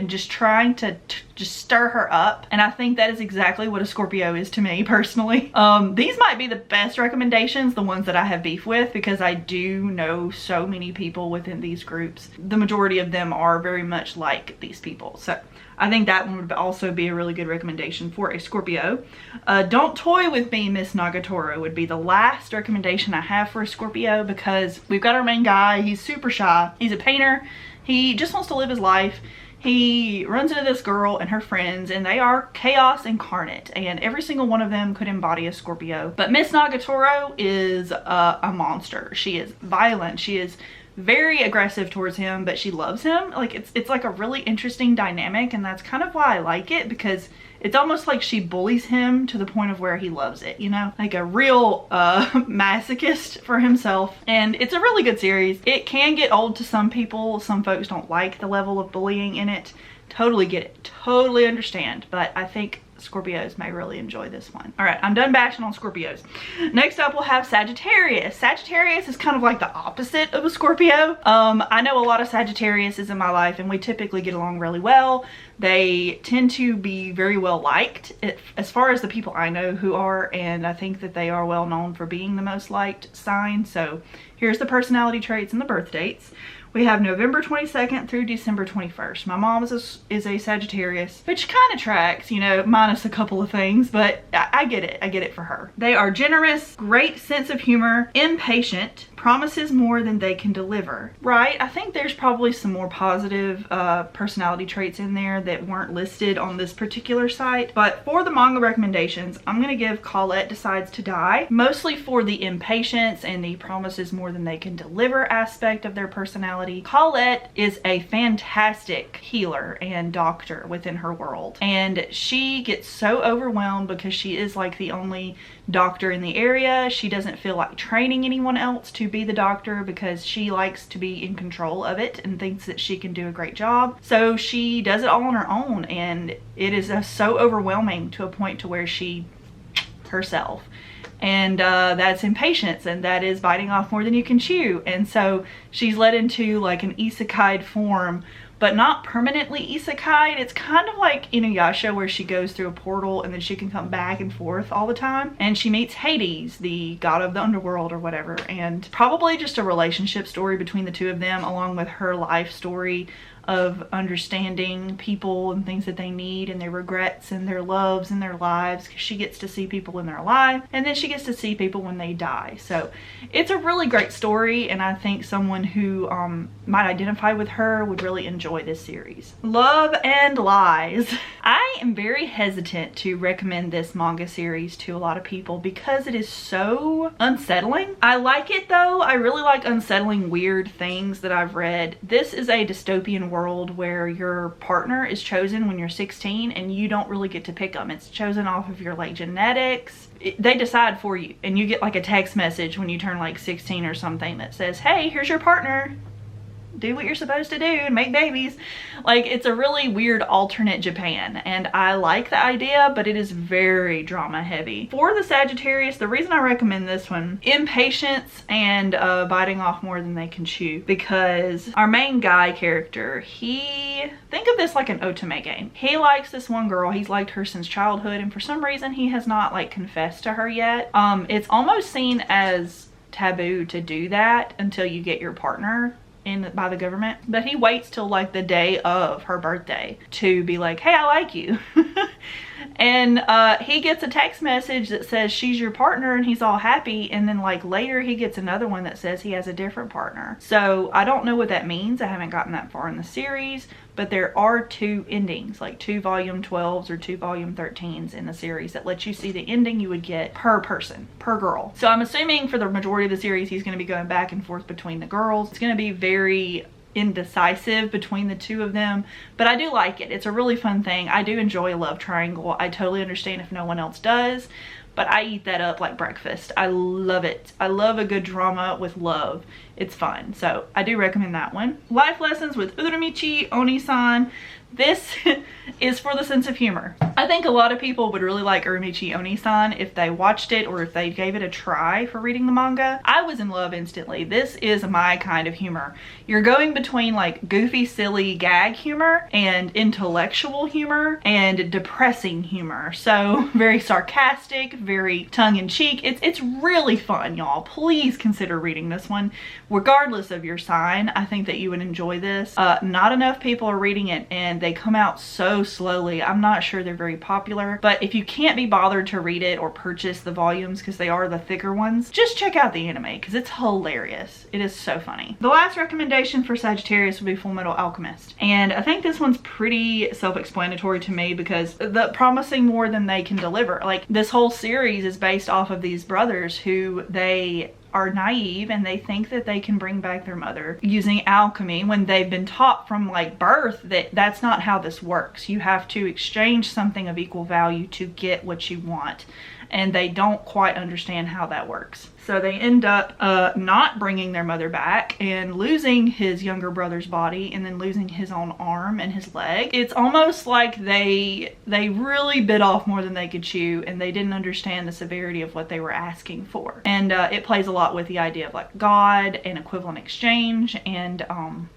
just trying to just stir her up, and I think that is exactly what a Scorpio is to me personally. These might be the best recommendations, the ones that I have beef with, because I do know so many people within these groups. The majority of them are very much like these people, so I think that one would also be a really good recommendation for a Scorpio. Don't Toy With Me, Miss Nagatoro would be the last recommendation I have for a Scorpio, because we've got our main guy. He's super shy. He's a painter. He just wants to live his life. He runs into this girl and her friends, and they are chaos incarnate, and every single one of them could embody a Scorpio. But Miss Nagatoro is a monster. She is violent. She is very aggressive towards him, but she loves him. Like, it's like a really interesting dynamic, and that's kind of why I like it, because it's almost like she bullies him to the point of where he loves it, you know? Like a real masochist for himself. And it's a really good series. It can get old to some people. Some folks don't like the level of bullying in it. Totally get it. Totally understand. But I think Scorpios may really enjoy this one. All right, I'm done bashing on Scorpios. Next up, we'll have Sagittarius. Sagittarius is kind of like the opposite of a Scorpio. I know a lot of Sagittariuses in my life, and we typically get along really well. They tend to be very well liked as far as the people I know who are, and I think that they are well known for being the most liked sign. So here's the personality traits and the birth dates. We have November 22nd through December 21st. My mom is a Sagittarius, which kind of tracks, you know, minus a couple of things, but I get it. I get it for her. They are generous, great sense of humor, impatient, promises more than they can deliver. Right? I think there's probably some more positive personality traits in there that weren't listed on this particular site. But for the manga recommendations, I'm going to give Colette Decides to Die, mostly for the impatience and the promises more than they can deliver aspect of their personality. Colette is a fantastic healer and doctor within her world, and she gets so overwhelmed because she is like the only doctor in the area. She doesn't feel like training anyone else to be the doctor because she likes to be in control of it and thinks that she can do a great job. So she does it all on her own, and it is so overwhelming to a point to where she herself. And that's impatience, and that is biting off more than you can chew. And so she's led into like an isekai form, but not permanently isekai. It's kind of like Inuyasha, where she goes through a portal and then she can come back and forth all the time. And she meets Hades, the god of the underworld or whatever, and probably just a relationship story between the two of them, along with her life story of understanding people and things that they need and their regrets and their loves and their lives, because she gets to see people when they're alive, and then she gets to see people when they die. So it's a really great story, and I think someone who might identify with her would really enjoy this series. Love and Lies. I am very hesitant to recommend this manga series to a lot of people because it is so unsettling. I like it though. I really like unsettling weird things that I've read. This is a dystopian world where your partner is chosen when you're 16 and you don't really get to pick them. It's chosen off of your like genetics. They decide for you, and you get like a text message when you turn like 16 or something that says, hey, here's your partner. Do what you're supposed to do and make babies. Like, it's a really weird alternate Japan, and I like the idea, but it is very drama heavy. For the Sagittarius, the reason I recommend this one, impatience and biting off more than they can chew, because our main guy character, think of this like an otome game. He likes this one girl. He's liked her since childhood, and for some reason he has not like confessed to her yet. It's almost seen as taboo to do that until you get your partner by the government, but he waits till like the day of her birthday to be like, hey, I like you. And he gets a text message that says she's your partner, and he's all happy, and then like later he gets another one that says he has a different partner. So I don't know what that means. I haven't gotten that far in the series, but there are 2 endings, like 2 volume 12s or 2 volume 13s in the series that let you see the ending you would get per person, per girl. So I'm assuming for the majority of the series he's going to be going back and forth between the girls. It's going to be very indecisive between the 2 of them, but I do like it. It's a really fun thing. I do enjoy a love triangle. I totally understand if no one else does, but I eat that up like breakfast. I love it. I love a good drama with love. It's fun. So I do recommend that one. Life Lessons with Uramichi Onisan. This is for the sense of humor. I think a lot of people would really like Uramichi Onisan if they watched it or if they gave it a try for reading the manga. I was in love instantly. This is my kind of humor. You're going between like goofy, silly gag humor and intellectual humor and depressing humor. So very sarcastic, very tongue-in-cheek. It's really fun, y'all. Please consider reading this one. Regardless of your sign, I think that you would enjoy this. Not enough people are reading it, and they come out so slowly. I'm not sure they're very popular, but if you can't be bothered to read it or purchase the volumes because they are the thicker ones, just check out the anime because it's hilarious. It is so funny. The last recommendation for Sagittarius would be Fullmetal Alchemist, and I think this one's pretty self-explanatory to me because the promising more than they can deliver. Like, this whole series is based off of these brothers who they are naive and they think that they can bring back their mother using alchemy when they've been taught from like birth that that's not how this works. You have to exchange something of equal value to get what you want. And they don't quite understand how that works. So they end up not bringing their mother back and losing his younger brother's body and then losing his own arm and his leg. It's almost like they really bit off more than they could chew, and they didn't understand the severity of what they were asking for. And it plays a lot with the idea of like God and equivalent exchange and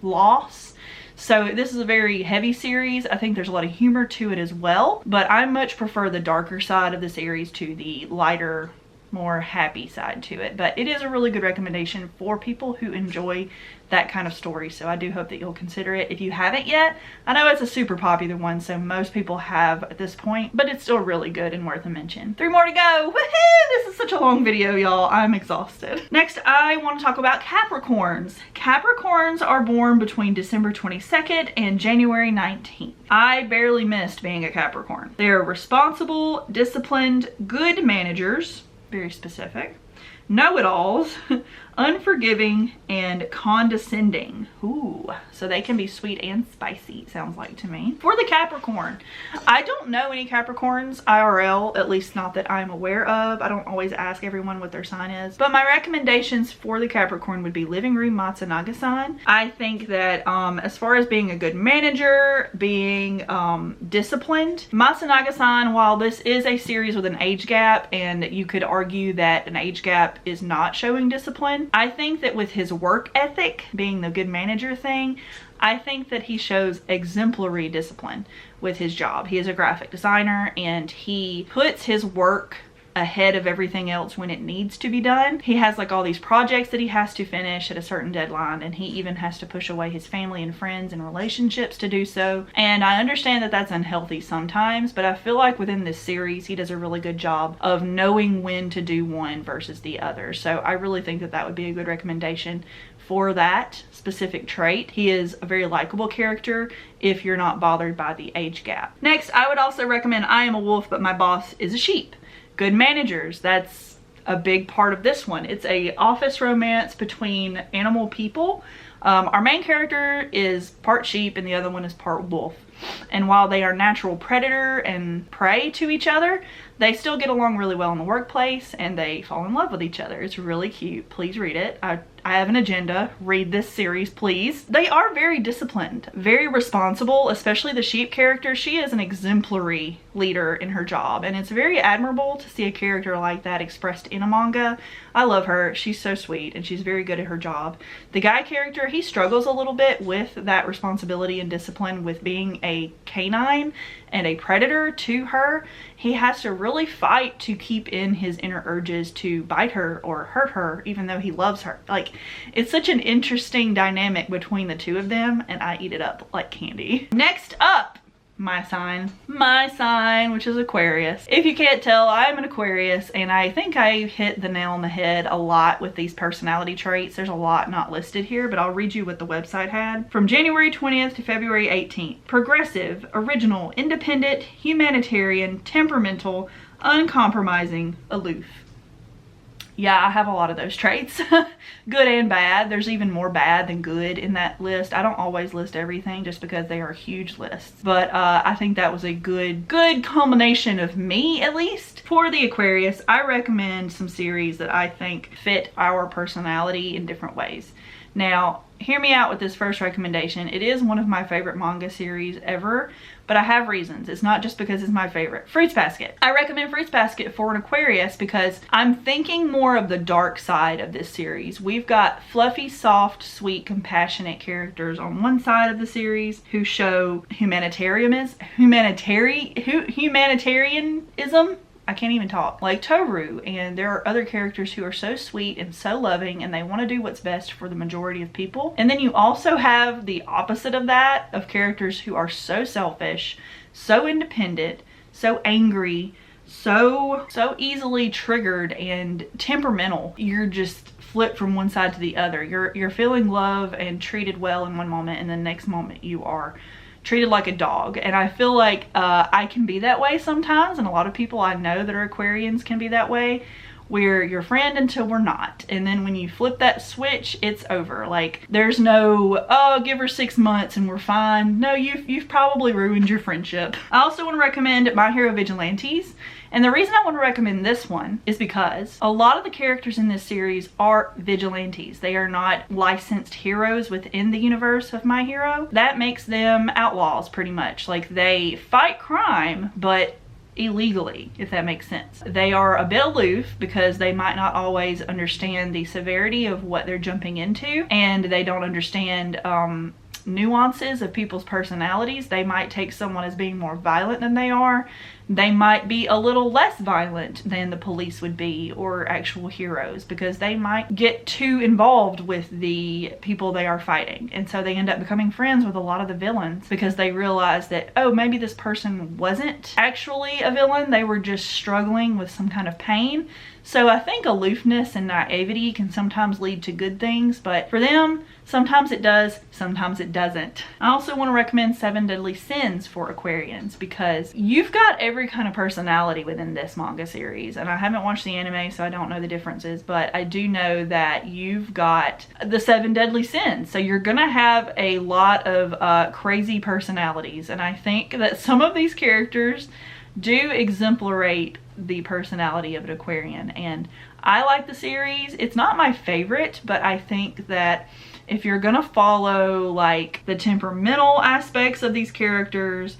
loss. So this is a very heavy series. I think there's a lot of humor to it as well, but I much prefer the darker side of the series to the lighter, more happy side to it. But it is a really good recommendation for people who enjoy that kind of story. So I do hope that you'll consider it if you haven't yet. I know it's a super popular one, so most people have at this point, but it's still really good and worth a mention. 3 more to go. Woohoo! This is such a long video, y'all. I'm exhausted. Next, I want to talk about Capricorns. Capricorns are born between December 22nd and January 19th. I barely missed being a Capricorn. They're responsible, disciplined, good managers, very specific, know-it-alls, unforgiving, and condescending. Ooh, so they can be sweet and spicy, sounds like to me. For the Capricorn, I don't know any Capricorns IRL, at least not that I'm aware of. I don't always ask everyone what their sign is, but my recommendations for the Capricorn would be Living Room Matsunaga sign. I think that as far as being a good manager, being disciplined, Matsunaga sign, while this is a series with an age gap and you could argue that an age gap is not showing discipline, I think that with his work ethic being the good manager thing, I think that he shows exemplary discipline with his job. He is a graphic designer and he puts his work ahead of everything else when it needs to be done. He has like all these projects that he has to finish at a certain deadline, and he even has to push away his family and friends and relationships to do so. And I understand that that's unhealthy sometimes, but I feel like within this series he does a really good job of knowing when to do one versus the other. So I really think that that would be a good recommendation for that specific trait. He is a very likable character if you're not bothered by the age gap. Next, I would also recommend I Am a Wolf But My Boss is a Sheep. Good managers, that's a big part of this one. It's a office romance between animal people. Our main character is part sheep and the other one is part wolf. And while they are natural predator and prey to each other, they still get along really well in the workplace and they fall in love with each other. It's really cute. Please read it. I have an agenda. Read this series, please. They are very disciplined, very responsible, especially the sheep character. She is an exemplary leader in her job, and it's very admirable to see a character like that expressed in a manga. I love her. She's so sweet and she's very good at her job. The guy character, he struggles a little bit with that responsibility and discipline with being a canine and a predator to her. He has to really fight to keep in his inner urges to bite her or hurt her, even though he loves her. Like, it's such an interesting dynamic between the two of them, and I eat it up like candy. Next up, my sign, which is Aquarius. If you can't tell, I'm an Aquarius, and I think I hit the nail on the head a lot with these personality traits. There's a lot not listed here, but I'll read you what the website had. From January 20th to February 18th. Progressive, original, independent, humanitarian, temperamental, uncompromising, aloof. Yeah, I have a lot of those traits. Good and bad. There's even more bad than good in that list. I don't always list everything just because they are huge lists. But I think that was a good combination of me, at least. For the Aquarius, I recommend some series that I think fit our personality in different ways. Now, hear me out with this first recommendation. It is one of my favorite manga series ever, but I have reasons. It's not just because it's my favorite. Fruits Basket. I recommend Fruits Basket for an Aquarius because I'm thinking more of the dark side of this series. We've got fluffy, soft, sweet, compassionate characters on one side of the series who show humanitarianism. I can't even talk. Like Toru, and there are other characters who are so sweet and so loving and they want to do what's best for the majority of people. And then you also have the opposite of that, of characters who are so selfish, so independent, so angry, so easily triggered and temperamental. You're just flipped from one side to the other. You're feeling love and treated well in one moment, and the next moment you are treated like a dog. And I feel like I can be that way sometimes, and a lot of people I know that are Aquarians can be that way, we're your friend until we're not. And then when you flip that switch, it's over. Like, there's no, oh, give her 6 months and we're fine. No, you've probably ruined your friendship. I also want to recommend My Hero Vigilantes. And the reason I want to recommend this one is because a lot of the characters in this series are vigilantes. They are not licensed heroes within the universe of My Hero. That makes them outlaws pretty much. Like, they fight crime, but illegally, if that makes sense. They are a bit aloof because they might not always understand the severity of what they're jumping into, and they don't understand nuances of people's personalities. They might take someone as being more violent than they are. They might be a little less violent than the police would be, or actual heroes, because they might get too involved with the people they are fighting. And so they end up becoming friends with a lot of the villains because they realize that, oh, maybe this person wasn't actually a villain. They were just struggling with some kind of pain. So I think aloofness and naivety can sometimes lead to good things, but for them, sometimes it does, sometimes it doesn't. I also want to recommend 7 Deadly Sins for Aquarians because you've got every kind of personality within this manga series. And I haven't watched the anime, so I don't know the differences, but I do know that you've got the 7 Deadly Sins. So you're gonna have a lot of crazy personalities. And I think that some of these characters do exemplate the personality of an Aquarian, and I like the series. It's not my favorite, but I think that if you're gonna follow like the temperamental aspects of these characters,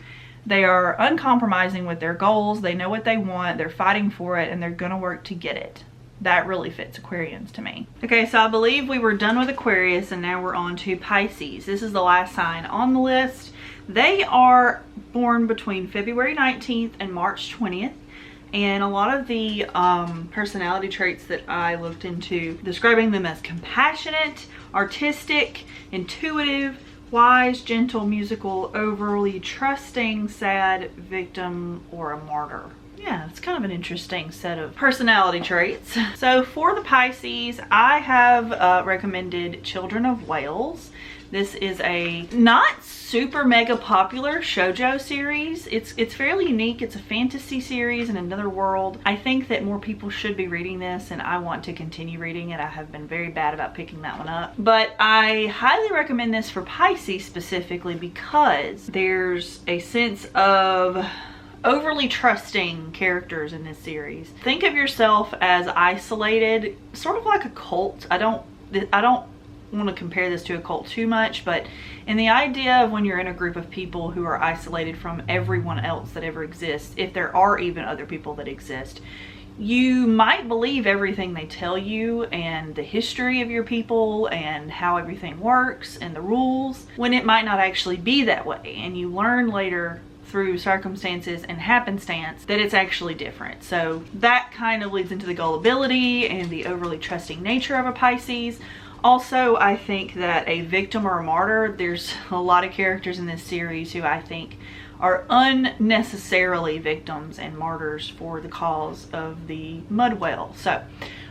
they are uncompromising with their goals. They know what they want, they're fighting for it, and they're gonna work to get it. That really fits Aquarians to me. Okay, so I believe we were done with Aquarius, and now we're on to Pisces. This is the last sign on the list. They are born between February 19th and March 20th. And a lot of the personality traits that I looked into, describing them as compassionate, artistic, intuitive, wise, gentle, musical, overly trusting, sad, victim, or a martyr. Yeah, it's kind of an interesting set of personality traits. So for the Pisces, I have recommended Children of Whales. This is a not super mega popular shoujo series. It's fairly unique. It's a fantasy series in another world. I think that more people should be reading this, and I want to continue reading it. I have been very bad about picking that one up. But I highly recommend this for Pisces specifically because there's a sense of overly trusting characters in this series. Think of yourself as isolated, sort of like a cult. I don't want to compare this to a cult too much, but in the idea of when you're in a group of people who are isolated from everyone else that ever exists, if there are even other people that exist, you might believe everything they tell you and the history of your people and how everything works and the rules, when it might not actually be that way. And you learn later through circumstances and happenstance that it's actually different. So that kind of leads into the gullibility and the overly trusting nature of a Pisces. Also, I think that a victim or a martyr, there's a lot of characters in this series who I think are unnecessarily victims and martyrs for the cause of the mud whale. So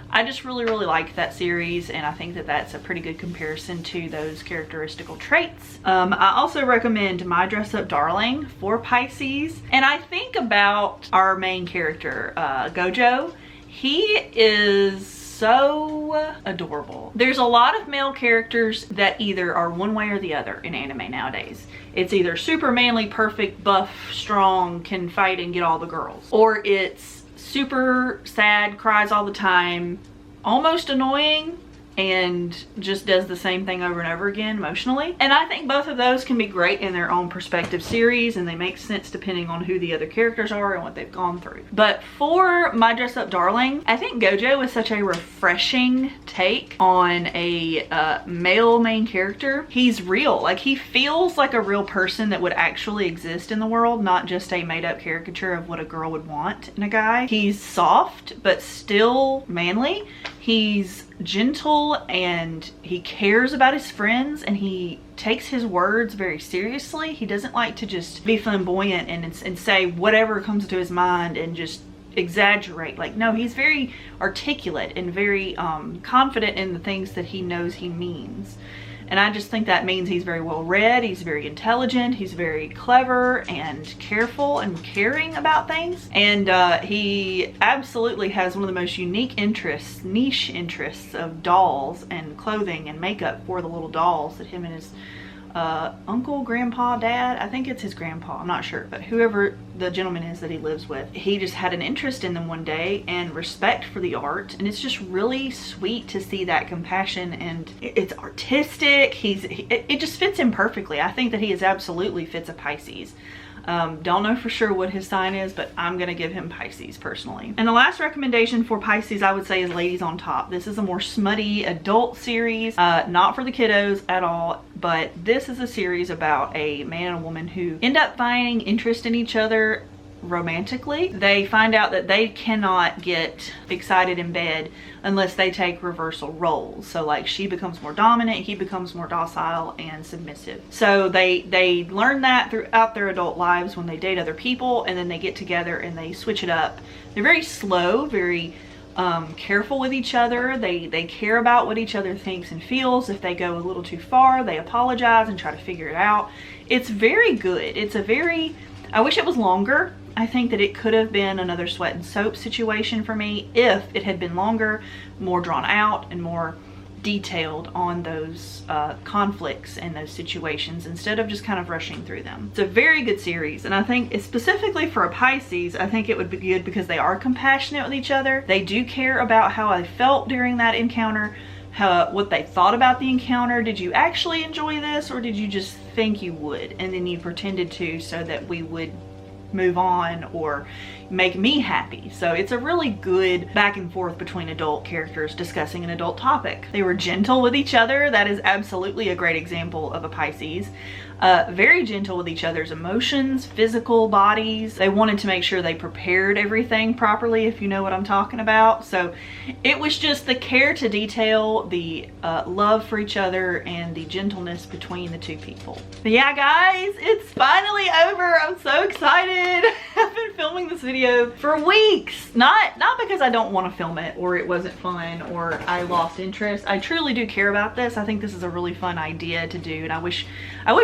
I just really like that series, and I think that that's a pretty good comparison to those characteristical traits. I also recommend My Dress Up Darling for Pisces, and I think about our main character, Gojo. He is so adorable. There's a lot of male characters that either are one way or the other in anime nowadays. It's either super manly, perfect, buff, strong, can fight and get all the girls, or it's super sad, cries all the time, almost annoying, and just does the same thing over and over again emotionally. And I think both of those can be great in their own perspective series, and they make sense depending on who the other characters are and what they've gone through. But for My Dress Up Darling, I think Gojo is such a refreshing take on a male main character. He's real. Like, he feels like a real person that would actually exist in the world, not just a made-up caricature of what a girl would want in a guy. He's soft but still manly. He's gentle, and he cares about his friends, and he takes his words very seriously. He doesn't like to just be flamboyant and say whatever comes to his mind and just exaggerate. Like, no, he's very articulate and very confident in the things that he knows he means. And I just think that means he's very well read, he's very intelligent, he's very clever and careful and caring about things. And he absolutely has one of the most unique interests, niche interests of dolls and clothing and makeup for the little dolls that him and his uncle, grandpa, dad, I think it's his grandpa, I'm not sure, but whoever the gentleman is that he lives with, he just had an interest in them one day and respect for the art. And it's just really sweet to see that compassion, and it's artistic. It just fits him perfectly. I think that he is absolutely fits a Pisces. Don't know for sure what his sign is, but I'm gonna give him Pisces personally. And the last recommendation for Pisces I would say is Ladies on Top. This is a more smutty adult series, not for the kiddos at all, but this is a series about a man and a woman who end up finding interest in each other romantically. They find out that they cannot get excited in bed unless they take reversal roles. So like she becomes more dominant, he becomes more docile and submissive. So they learn that throughout their adult lives when they date other people, and then they get together and they switch it up. They're very slow, very careful with each other. They care about what each other thinks and feels. If they go a little too far, they apologize and try to figure it out. It's very good. It's a very, I wish it was longer. I think that it could have been another Sweat and Soap situation for me if it had been longer, more drawn out, and more detailed on those conflicts and those situations instead of just kind of rushing through them. It's a very good series, and I think specifically for a Pisces, I think it would be good because they are compassionate with each other. They do care about how I felt during that encounter, what they thought about the encounter. Did you actually enjoy this, or did you just think you would and then you pretended to so that we would move on or make me happy? So it's a really good back and forth between adult characters discussing an adult topic. They were gentle with each other. That is absolutely a great example of a Pisces. Very gentle with each other's emotions, physical bodies. They wanted to make sure they prepared everything properly, if you know what I'm talking about. So it was just the care to detail, the love for each other, and the gentleness between the two people. But yeah, guys, it's finally over. I'm so excited. I've been filming this video for weeks. Not because I don't want to film it or it wasn't fun or I lost interest. I truly do care about this. I think this is a really fun idea to do, and I wish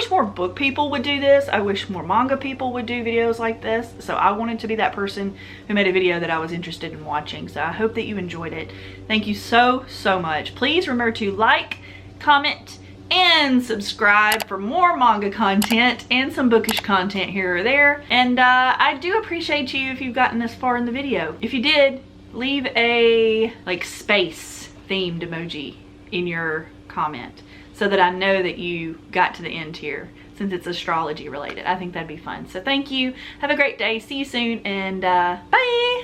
more book people would do this. I wish more manga people would do videos like this. So I wanted to be that person who made a video that I was interested in watching. So I hope that you enjoyed it. Thank you so much. Please remember to like, comment, and subscribe for more manga content and some bookish content here or there. And I do appreciate you if you've gotten this far in the video. If you did, leave a like space themed emoji in your comment so that I know that you got to the end here, since it's astrology related. I think that'd be fun. So thank you. Have a great day. See you soon, and bye.